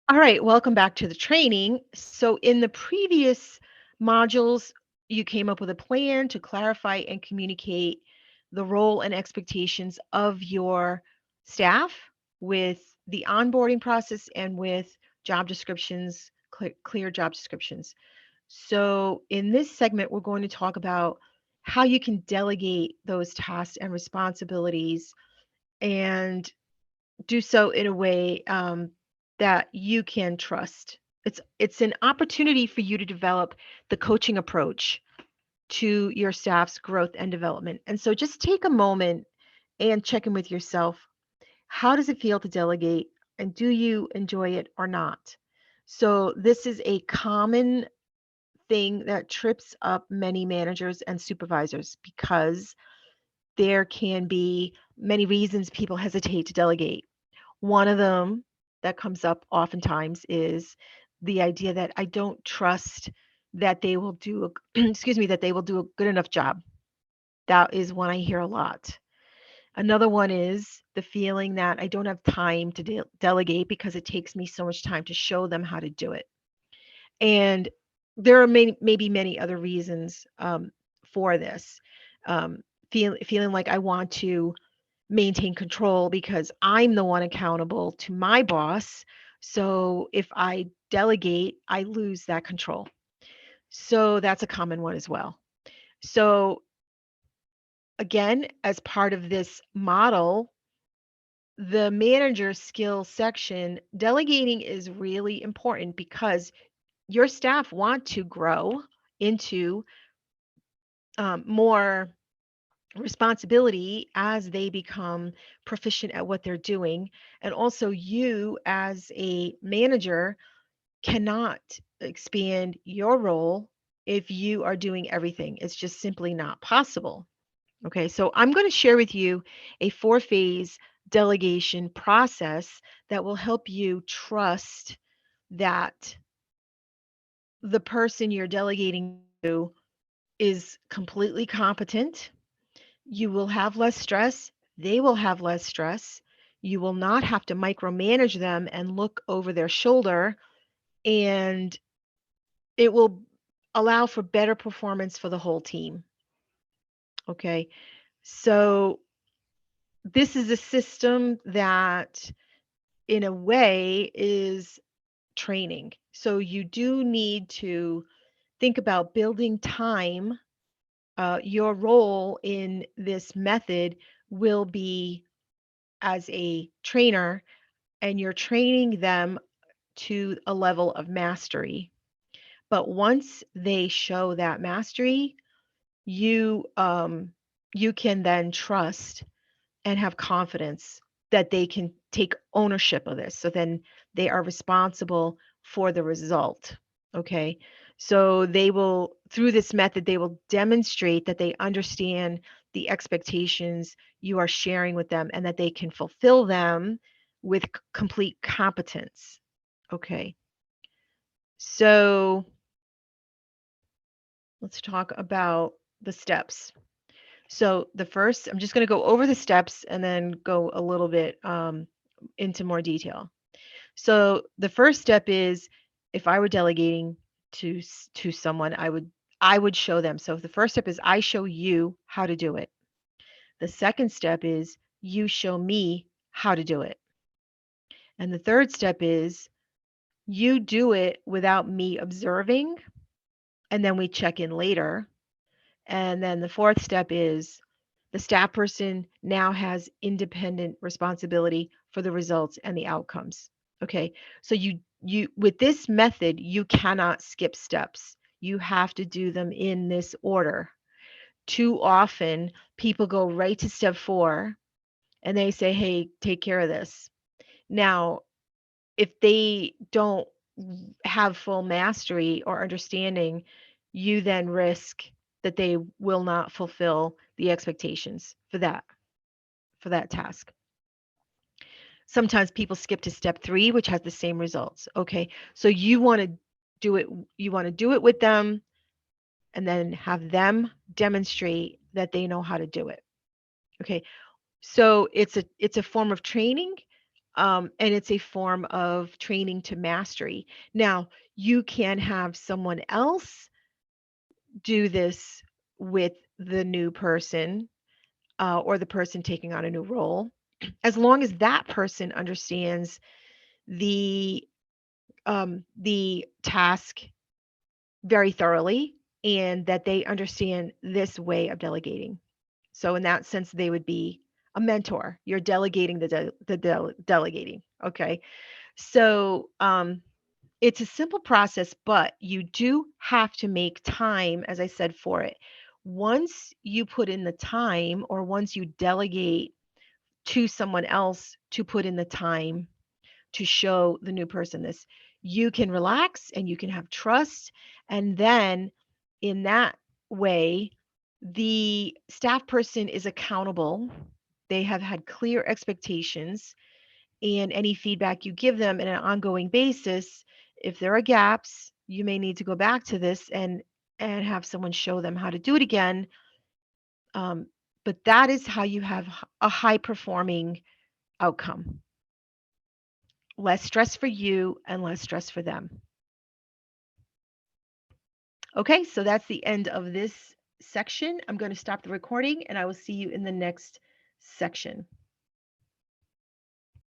All right, welcome back to the training. So, in the previous modules, you came up with a plan to clarify and communicate the role and expectations of your staff with the onboarding process and with job descriptions, clear job descriptions. So, in this segment, we're going to talk about how you can delegate those tasks and responsibilities and do so in a way that you can trust. It's an opportunity for you to develop the coaching approach to your staff's growth and development. And so just take a moment and check in with yourself. How does it feel to delegate? And do you enjoy it or not? So this is a common thing that trips up many managers and supervisors because there can be many reasons people hesitate to delegate. One of them that comes up oftentimes is the idea that I don't trust that they will do a excuse me, that they will do a good enough job. That is one I hear a lot. Another one is the feeling that I don't have time to delegate because it takes me so much time to show them how to do it. And there are maybe many other reasons for this. Um, feeling like I want to maintain control because I'm the one accountable to my boss. So if I delegate, I lose that control. So that's a common one as well. So again, as part of this model, the manager skills section, delegating is really important because your staff want to grow into more responsibility as they become proficient at what they're doing. And also, you as a manager cannot expand your role if you are doing everything. It's just simply not possible. Okay, so I'm going to share with you a four-phase delegation process that will help you trust that the person you're delegating to is completely competent. You will have less stress. They will have less stress. You will not have to micromanage them and look over their shoulder, and it will allow for better performance for the whole team. Okay. So, this is a system that, in a way, is training. So, you do need to think about building time. Your role in this method will be as a trainer, and you're training them to a level of mastery. But once they show that mastery, you you can then trust and have confidence that they can take ownership of this. So then they are responsible for the result. Okay. So they will, through this method, they will demonstrate that they understand the expectations you are sharing with them and that they can fulfill them with complete competence. Okay. So let's talk about the steps. So the first, I'm just going to go over the steps and then go a little bit into more detail. So the first step is, if I were delegating to someone, I would show them. So the first step is I show you how to do it. The second step is you show me how to do it. And the third step is you do it without me observing, and then we check in later. And then the fourth step is the staff person now has independent responsibility for the results and the outcomes. Okay. So you with this method, you cannot skip steps. You have to do them in this order. Too often people go right to step 4 and they say, "Hey, take care of this." Now, if they don't have full mastery or understanding, you then risk that they will not fulfill the expectations for that task. Sometimes people skip to step 3, which has the same results. Okay. So do it you want to do it with them and then have them demonstrate that they know how to do it. Okay. So it's a form of training. And it's a form of training to mastery. Now, you can have someone else do this with the new person, or the person taking on a new role, as long as that person understands the task very thoroughly and that they understand this way of delegating. So in that sense, they would be a mentor. You're delegating delegating. Okay. So it's a simple process, but you do have to make time, as I said, for it. Once you put in the time, or once you delegate to someone else to put in the time to show the new person this, you can relax and you can have trust. And then in that way, the staff person is accountable. They have had clear expectations, and any feedback you give them in an ongoing basis, if there are gaps, you may need to go back to this and have someone show them how to do it again. Um, but that is how you have a high performing outcome. Less stress for you and less stress for them. Okay, so that's the end of this section. I'm going to stop the recording and I will see you in the next section.